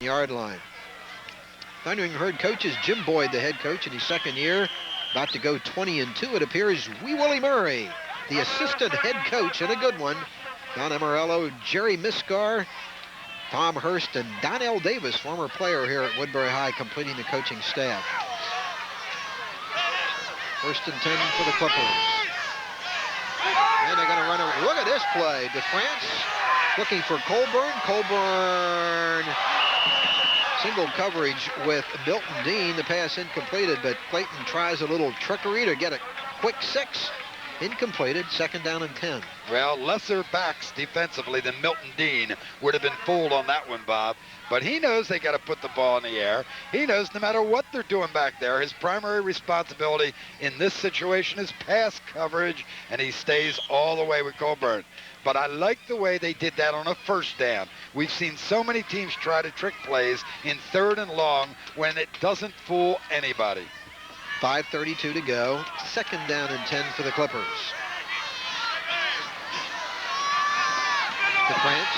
Yard line. Thundering Herd coach is Jim Boyd, the head coach in his second year. About to go 20-2, it appears. Wee Willie Murray, the assistant head coach, and a good one. Don Amarello, Jerry Miscar, Tom Hurst, and Donnell Davis, former player here at Woodbury High, completing the coaching staff. 1st and 10 for the Clippers. And they're going to run over. Look at this play. DeFrance looking for Colburn. Colburn, single coverage with Milton Dean. The pass incompleted, but Clayton tries a little trickery to get a quick 6. Incompleted, 2nd down and 10. Well, lesser backs defensively than Milton Dean would have been fooled on that one, Bob. But he knows they got to put the ball in the air. He knows no matter what they're doing back there, his primary responsibility in this situation is pass coverage, and he stays all the way with Colburn. But I like the way they did that on a 1st down. We've seen so many teams try to trick plays in 3rd and long when it doesn't fool anybody. 5:32 to go. 2nd down and 10 for the Clippers. DeFrance.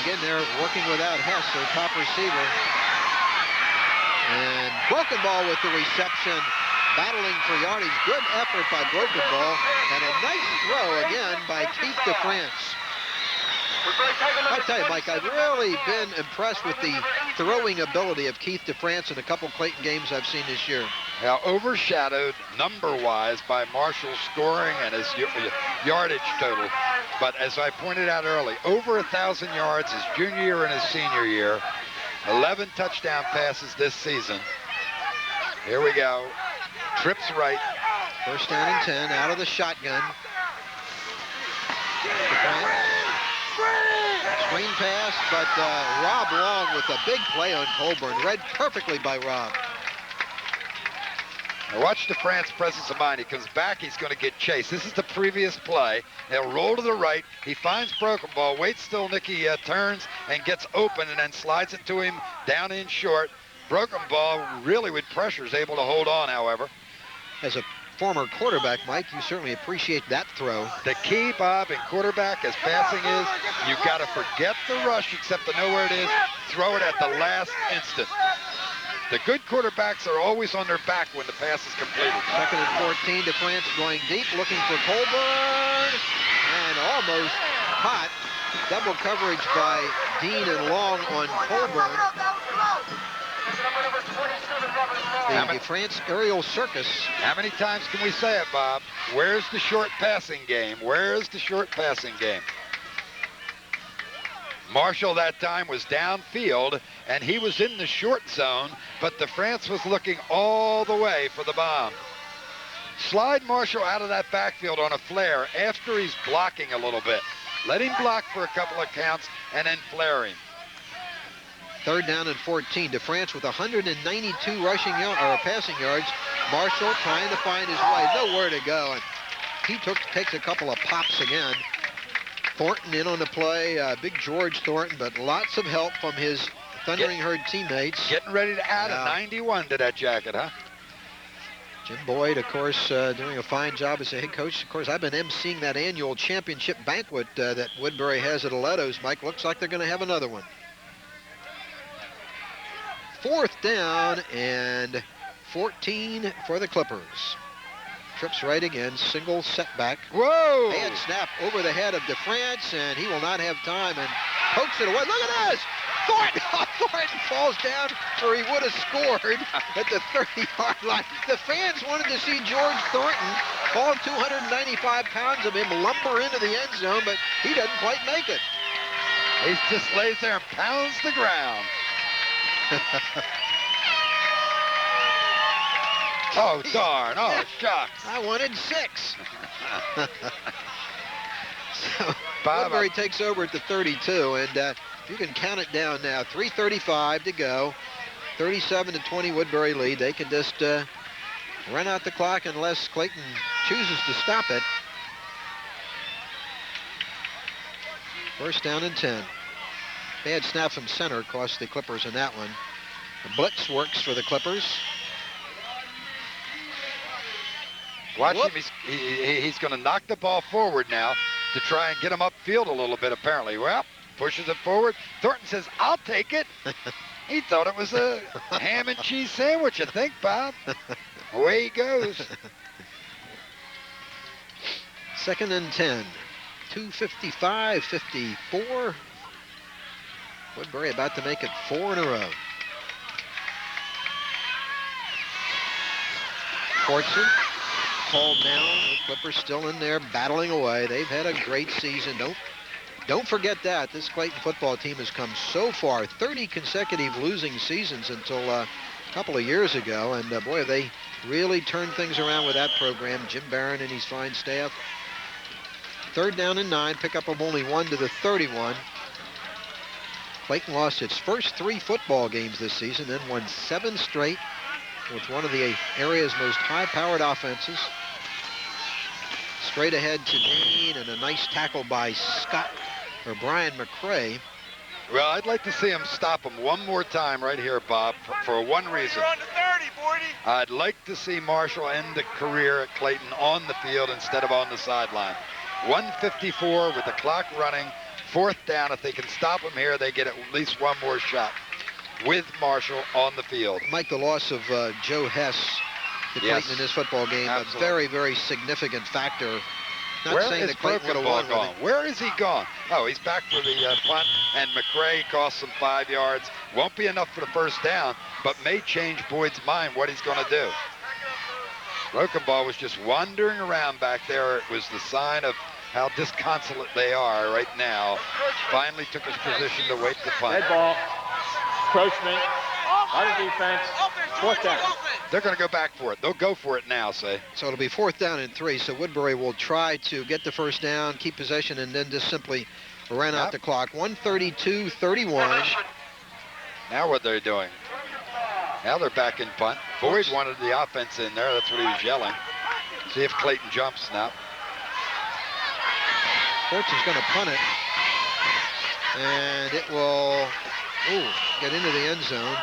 Again, they're working without Hess, their top receiver. And Broken Ball with the reception. Battling for yardage. Good effort by Broken Ball. And a nice throw again by Keith DeFrance. I tell you, Mike, I've really been impressed with the throwing ability of Keith DeFrance in a couple Clayton games I've seen this year. Now, overshadowed number-wise by Marshall's scoring and his yardage total. But as I pointed out early, over 1,000 yards his junior year and his senior year. 11 touchdown passes this season. Here we go. Trips right. 1st down and 10 out of the shotgun. DeFrance. Screen pass, but Rob Long with a big play on Colburn. Read perfectly by Rob. Now watch DeFrance's presence of mind. He comes back, he's going to get chased. This is the previous play. He'll roll to the right. He finds Broken Ball, waits till Nicky turns and gets open, and then slides it to him down in short. Broken Ball, really with pressure, is able to hold on, however. As a former quarterback, Mike, you certainly appreciate that throw. The key, Bob, in quarterback as passing is you've got to forget the rush, except to know where it is, throw it at the last instant. The good quarterbacks are always on their back when the pass is completed. 2nd and 14, DeFrance going deep, looking for Colburn, and almost caught. Double coverage by Dean and Long on Colburn. The DeFrance aerial circus. How many times can we say it, Bob? Where's the short passing game? Where's the short passing game? Marshall that time was downfield, and he was in the short zone, but DeFrance was looking all the way for the bomb. Slide Marshall out of that backfield on a flare after he's blocking a little bit. Let him block for a couple of counts and then flare him. 3rd down and 14. DeFrance with 192 rushing or passing yards. Marshall trying to find his way. Nowhere to go. And he takes a couple of pops again. Thornton in on the play. Big George Thornton, but lots of help from his Thundering Herd teammates. Getting ready to add a 91 to that jacket, huh? Jim Boyd, of course, doing a fine job as a head coach. Of course, I've been emceeing that annual championship banquet that Woodbury has at Aletto's. Mike, looks like they're going to have another one. 4th down and 14 for the Clippers. Trips right again, single setback. Whoa! Bad snap over the head of DeFrance, and he will not have time and pokes it away. Look at this! Thornton falls down, or he would have scored at the 30-yard line. The fans wanted to see George Thornton, all 295 pounds of him, lumber into the end zone, but he doesn't quite make it. He just lays there and pounds the ground. Oh, darn. Oh, shucks. I wanted 6. So Bob, Woodbury takes over at the 32, and you can count it down now. 3:35 to go. 37-20 Woodbury lead. They can just run out the clock unless Clayton chooses to stop it. 1st down and 10. Bad snap from center cost the Clippers in that one. The blitz works for the Clippers. Watch him. He's going to knock the ball forward now to try and get him upfield a little bit, apparently. Well, pushes it forward. Thornton says, I'll take it. He thought it was a ham and cheese sandwich, I think, Bob. Away he goes. 2nd and 10. 2:55-54. Woodbury about to make it 4 in a row. Fortson called down. The Clippers still in there battling away. They've had a great season. Don't forget that. This Clayton football team has come so far. 30 consecutive losing seasons until a couple of years ago. And boy, have they really turned things around with that program. Jim Barron and his fine staff. 3rd down and 9. Pickup of only 1 to the 31. Clayton lost its first 3 football games this season, then won 7 straight with one of the area's most high-powered offenses. Straight ahead to Dean, and a nice tackle by Brian McCray. Well, I'd like to see him stop him one more time right here, Bob, for one reason. You're on the 30, 40. I'd like to see Marshall end the career at Clayton on the field instead of on the sideline. 1:54 with the clock running, 4th down. If they can stop him here, they get at least one more shot with Marshall on the field. Mike, the loss of Joe Hess to Clayton in this football game, absolutely. a very, very significant factor. Not Where saying is that Clayton would have Brokenbaugh won gone? Where is he gone? Oh, he's back for the punt, and McCray costs him 5 yards. Won't be enough for the 1st down, but may change Boyd's mind what he's going to do. Brokenbaugh was just wandering around back there. It was the sign of how disconsolate they are right now. Finally took his position to wait the punt. Head ball, encroachment, by the defense, 4th down. They're going to go back for it. They'll go for it now, say. So it'll be 4th down and 3. So Woodbury will try to get the 1st down, keep possession, and then just simply run out the clock. 1:32-31. Now what they're doing? Now they're back in punt. Boyd wanted the offense in there. That's what he was yelling. See if Clayton jumps now. Fortson's going to punt it. And it will get into the end zone.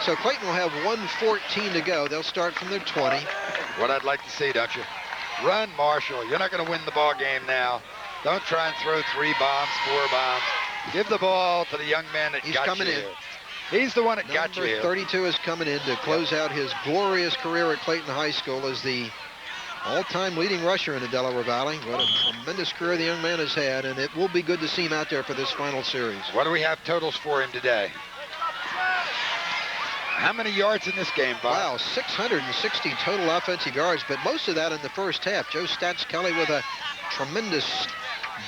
So Clayton will have 1:14 to go. They'll start from their 20. What I'd like to see, don't you? Run, Marshall. You're not going to win the ball game now. Don't try and throw 3 bombs, 4 bombs. Give the ball to the young man that got you here. He's the one that got you here. Number 32 is coming in to close out his glorious career at Clayton High School as the all-time leading rusher in the Delaware Valley. What a tremendous career the young man has had, and it will be good to see him out there for this final series. What do we have totals for him today? How many yards in this game, Bob? Wow, 660 total offensive yards, but most of that in the first half. Joe Stats Kelly with a tremendous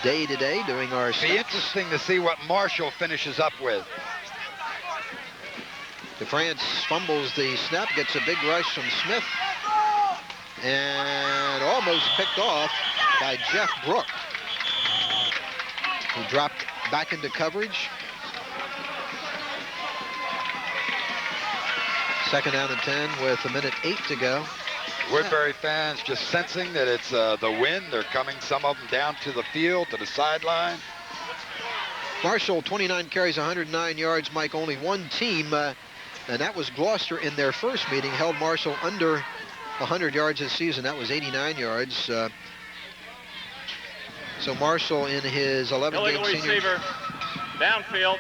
day today doing our stats. Be interesting to see what Marshall finishes up with. DeFrance fumbles the snap, gets a big rush from Smith, and almost picked off by Jeff Brook, who dropped back into coverage. 2nd down and 10 with 1:08 to go. Woodbury fans just sensing that it's the wind. They're coming, some of them down to the field, to the sideline. Marshall, 29 carries, 109 yards. Mike, only one team, and that was Gloucester in their first meeting, held Marshall under 100 yards this season. That was 89 yards. So Marshall in his 11-game senior... receiver, downfield,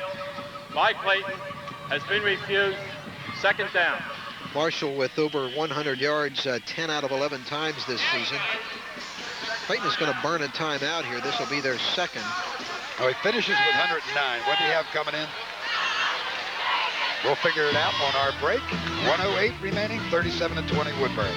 by Clayton, has been refused. 2nd down. Marshall with over 100 yards 10 out of 11 times this season. Clayton is going to burn a timeout here. This will be their 2nd. Oh, he finishes with 109. What do you have coming in? We'll figure it out on our break. 1:08 remaining, 37-20 Woodbury.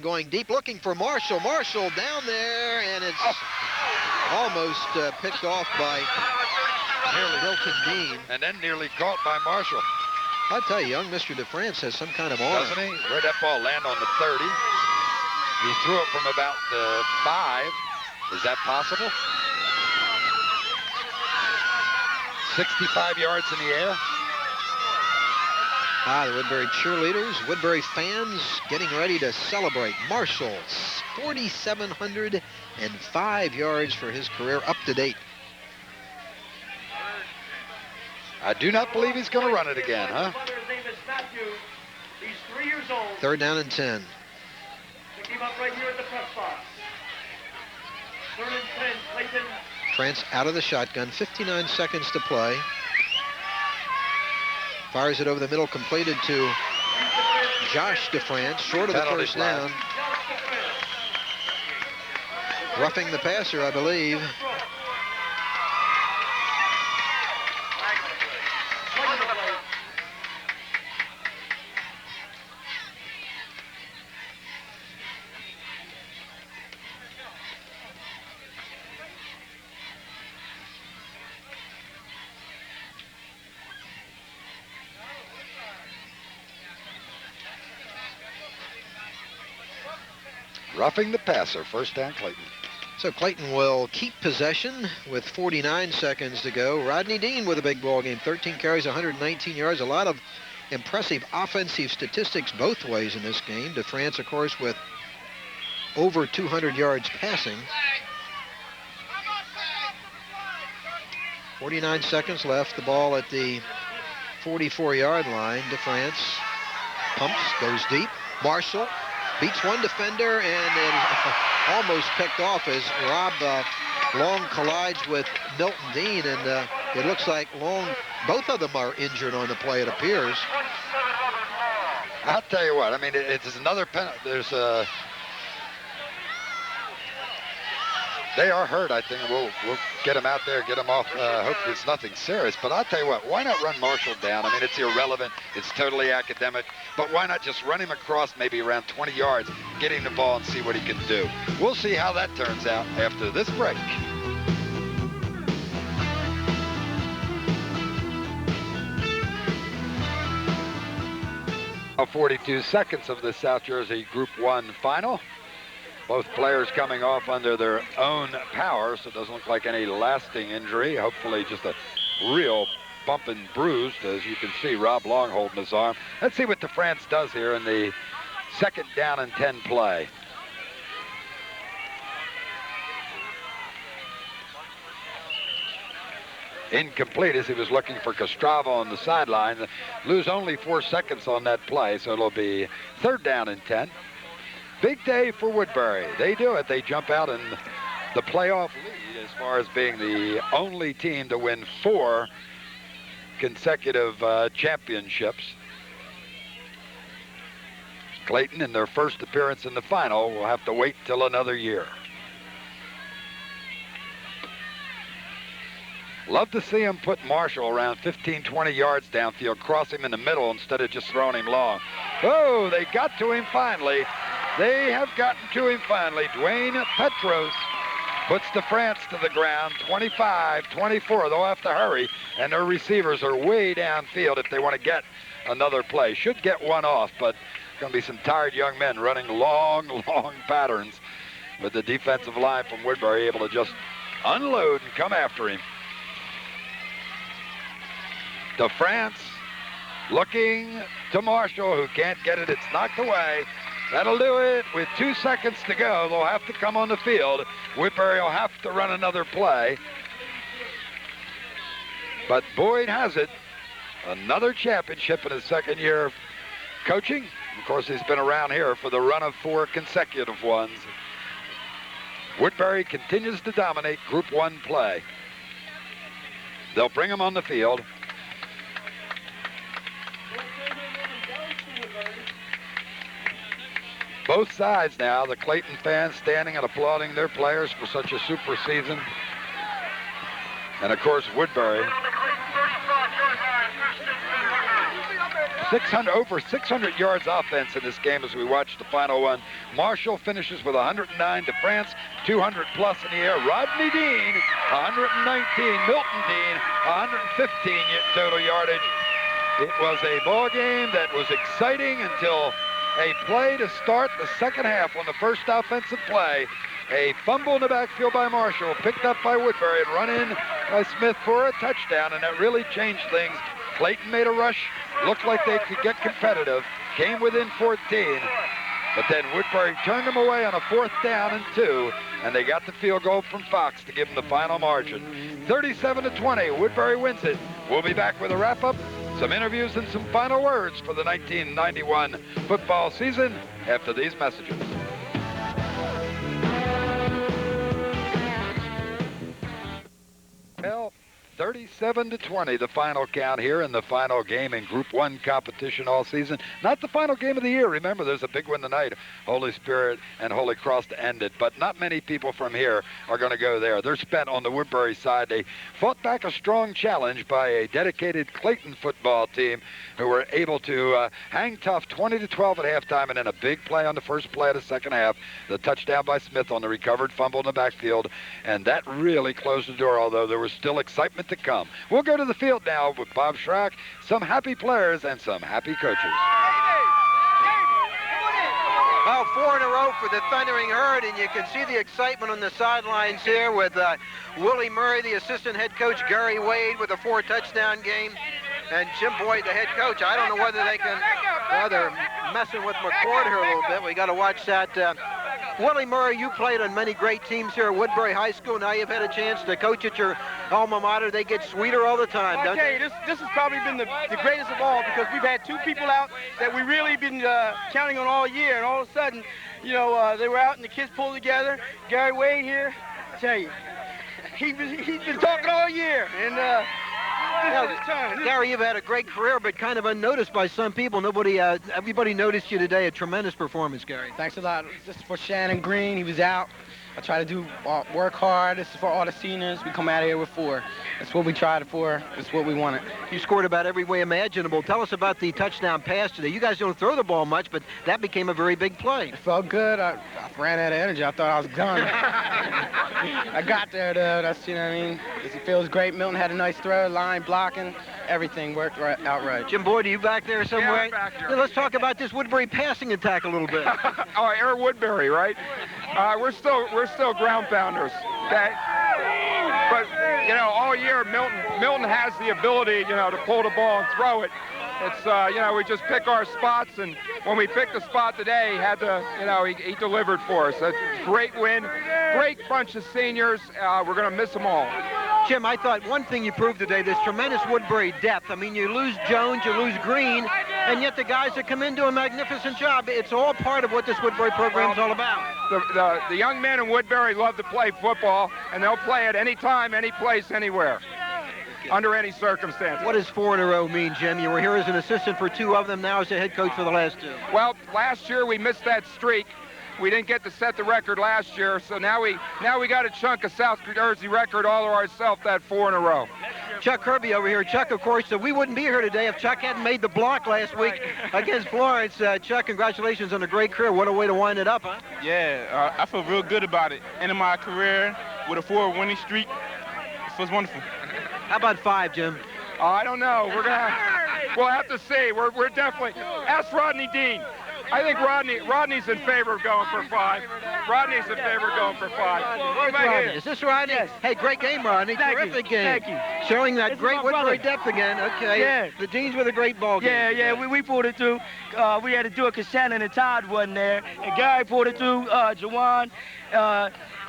Going deep, looking for Marshall. Marshall down there, and it's almost picked off by Milton Dean. And then nearly caught by Marshall. I tell you, young Mr. DeFrance has some kind of arm. Doesn't he? Where'd that ball land on the 30? He threw it from about the 5. Is that possible? 65 yards in the air. The Woodbury cheerleaders, Woodbury fans getting ready to celebrate. Marshall, 4,705 yards for his career up to date. I do not believe he's going to run it again, huh? 3rd down and 10. up right here at the press box. Third and 10, Clayton. France out of the shotgun, 59 seconds to play. Fires it over the middle, completed to Josh DeFrance, short of the first down. Roughing the passer, I believe. Roughing the passer, first down, Clayton. So Clayton will keep possession with 49 seconds to go. Rodney Dean with a big ball game, 13 carries, 119 yards. A lot of impressive offensive statistics both ways in this game. DeFrance, of course, with over 200 yards passing. 49 seconds left. The ball at the 44-yard line. DeFrance pumps, goes deep. Marshall beats one defender, and it almost picked off as Rob Long collides with Milton Dean, and it looks like Long, both of them are injured on the play, it appears. I'll tell you what, I mean, it's another penalty. There's a... They are hurt, I think. We'll get them out there, get them off. Hopefully it's nothing serious. But I'll tell you what, why not run Marshall down? I mean, it's irrelevant. It's totally academic. But why not just run him across maybe around 20 yards, get him the ball and see what he can do? We'll see how that turns out after this break. 42 seconds of the South Jersey Group 1 final. Both players coming off under their own power, so it doesn't look like any lasting injury. Hopefully just a real bump and bruised, as you can see Rob Long holding his arm. Let's see what DeFrance does here in the second down and 10 play. Incomplete as he was looking for Castrava on the sideline. Lose only 4 seconds on that play, so it'll be third down and 10. Big day for Woodbury. They do it. They jump out in the playoff lead as far as being the only team to win 4 consecutive championships. Clayton, in their first appearance in the final, will have to wait till another year. Love to see him put Marshall around 15, 20 yards downfield, cross him in the middle instead of just throwing him long. Oh, they got to him finally. They have gotten to him finally. Dwayne Petros puts DeFrance to the ground, 25-24. They'll have to hurry, and their receivers are way downfield if they want to get another play. Should get one off, but going to be some tired young men running long, long patterns with the defensive line from Woodbury able to just unload and come after him. DeFrance looking to Marshall, who can't get it. It's knocked away. That'll do it. With 2 seconds to go, they'll have to come on the field. Woodbury will have to run another play. But Boyd has it. Another championship in his second year of coaching. Of course, he's been around here for the run of 4 consecutive ones. Woodbury continues to dominate Group 1 play. They'll bring him on the field. Both sides now, the Clayton fans standing and applauding their players for such a super season. And of course, Woodbury. Over 600 yards offense in this game as we watch the final one. Marshall finishes with 109. DeFrance, 200 plus in the air. Rodney Dean, 119. Milton Dean, 115 total yardage. It was a ball game that was exciting until a play to start the second half on the first offensive play. A fumble in the backfield by Marshall, picked up by Woodbury and run in by Smith for a touchdown, and that really changed things. Clayton made a rush, looked like they could get competitive, came within 14, but then Woodbury turned them away on a 4th down and 2, and they got the field goal from Fox to give them the final margin. 37-20, Woodbury wins it. We'll be back with a wrap-up, some interviews, and some final words for the 1991 football season after these messages. 37-20, the final count here in the final game in Group 1 competition all season. Not the final game of the year. Remember, there's a big one tonight, Holy Spirit and Holy Cross to end it. But not many people from here are going to go there. They're spent on the Woodbury side. They fought back a strong challenge by a dedicated Clayton football team who were able to hang tough 20-12 at halftime, and then a big play on the first play of the second half. The touchdown by Smith on the recovered fumble in the backfield, and that really closed the door, although there was still excitement to come. We'll go to the field now with Bob Schrack, some happy players and some happy coaches. Well, 4 in a row for the Thundering Herd, and you can see the excitement on the sidelines here with Willie Murray, the assistant head coach, Gary Wade with a 4-touchdown game, and Jim Boyd, the head coach. I don't know whether they can, well, they're messing with McCord here a little bit. We got to watch that. Willie Murray, you played on many great teams here at Woodbury High School. Now you've had a chance to coach at your alma mater. They get sweeter all the time, don't they? This has probably been the greatest of all, because we've had 2 people out that we really been counting on all year, and all of a sudden, you know, they were out and the kids pulled together. Gary Wade here, I tell you, he's been talking all year, and Gary, you've had a great career, but kind of unnoticed by some people. Everybody noticed you today. A tremendous performance, Gary. Thanks a lot. Just for Shannon Green, he was out. I try to work hard. This is for all the seniors. We come out of here with 4. That's what we tried for. That's what we wanted. You scored about every way imaginable. Tell us about the touchdown pass today. You guys don't throw the ball much, but that became a very big play. It felt good. I ran out of energy. I thought I was done. I got there, though. That's, you know what I mean? It feels great. Milton had a nice throw, line blocking. Everything worked out right. Jim Boyd, are you back there somewhere? Yeah, I'm back here. Let's talk about this Woodbury passing attack a little bit. Oh, Air Woodbury, right? We're still ground pounders, okay? But you know, all year Milton has the ability, you know, to pull the ball and throw it. It's you know, we just pick our spots, and when we picked the spot today, he had to, you know, he delivered for us. That's a great win, great bunch of seniors. We're gonna miss them all. Jim, I thought one thing you proved today, this tremendous Woodbury depth. I mean, you lose Jones, you lose Green, and yet the guys that come in do a magnificent job. It's all part of what this Woodbury program is all about. The young men in Woodbury love to play football, and they'll play it any time, any place, anywhere, under any circumstance. What does 4 in a row mean, Jim? You were here as an assistant for 2 of them, now as a head coach for the last 2. Well, last year we missed that streak. We didn't get to set the record last year, so now we got a chunk of South Jersey record all of ourselves, that 4 in a row. Chuck Kirby over here. Chuck, of course, we wouldn't be here today if Chuck hadn't made the block last week against Florence. Chuck, congratulations on a great career. What a way to wind it up, huh? Yeah, I feel real good about it. Ending my career with a 4-winning streak, it feels wonderful. How about 5, Jim? I don't know. We'll have to see. We're definitely. Ask Rodney Dean. I think Rodney's in favor of going for 5. Rodney's in favor of going for 5. Where's Rodney? Is this Rodney? Yes. Hey, great game, Rodney. Terrific game. Thank you. Showing that This is great my Woodbury brother. depth again. Okay. Yeah. The Deans with a great ball game. Yeah, we pulled it through. We had to do it because Shannon and Todd wasn't there. And Gary pulled it through, Jawan.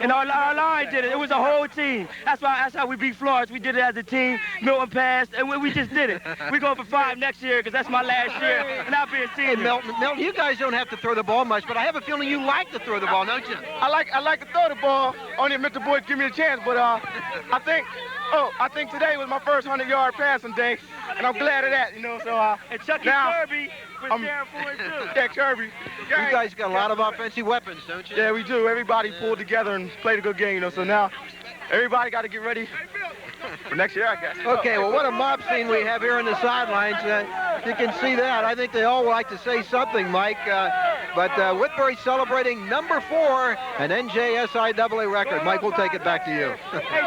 And our line did it. It was a whole team. That's how we beat Florence. We did it as a team. Milton passed, and we just did it. We're going for 5 next year because that's my last year, and I'll be a senior. Hey, Milton, you guys don't have to throw the ball much, but I have a feeling you like to throw the ball, don't you? I like to throw the ball, only if Mr. Boyd give me a chance, but I think today was my first 100-yard passing day, and I'm glad of that, you know, so And Chucky now, Kirby was there for it, too. yeah, Kirby. You guys got a lot of offensive weapons, don't you? Yeah, we do. Everybody pulled together and played a good game, you know, so now everybody got to get ready for next year, I guess. Okay, well, what a mob scene we have here on the sidelines. You can see that. I think they all like to say something, Mike. But Woodbury celebrating number 4, an NJSIAA record. Mike, we'll take it back to you.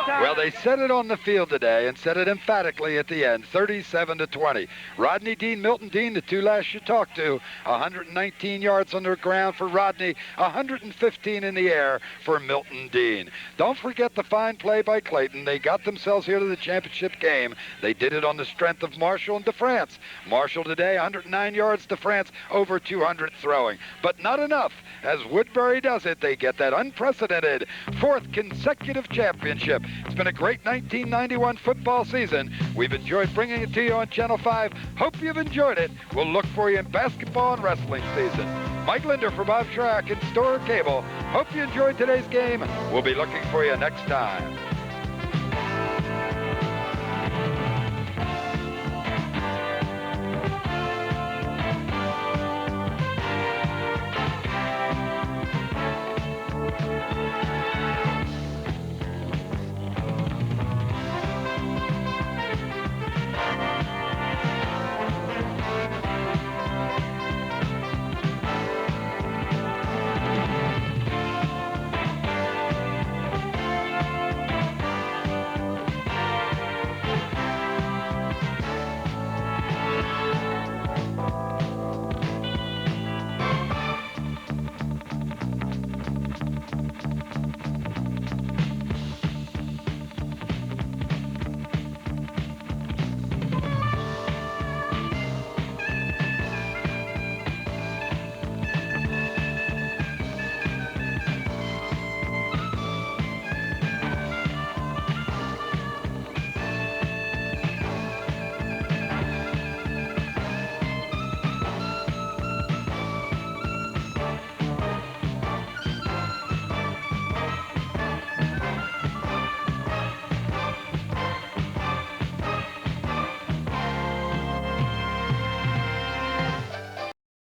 Well, they said it on the field today and said it emphatically at the end, 37-20. Rodney Dean, Milton Dean, the 2 last you talked to, 119 yards underground for Rodney, 115 in the air for Milton Dean. Don't forget the fine play by Clayton. They got themselves here to the championship game. They did it on the strength of Marshall and DeFrance. Marshall today, 109 yards, DeFrance over 200 throwing. But not enough. As Woodbury does it, they get that unprecedented 4th consecutive championship. It's been a great 1991 football season. We've enjoyed bringing it to you on Channel 5. Hope you've enjoyed it. We'll look for you in basketball and wrestling season. Mike Linder for Bob Schrack and Store Cable. Hope you enjoyed today's game. We'll be looking for you next time.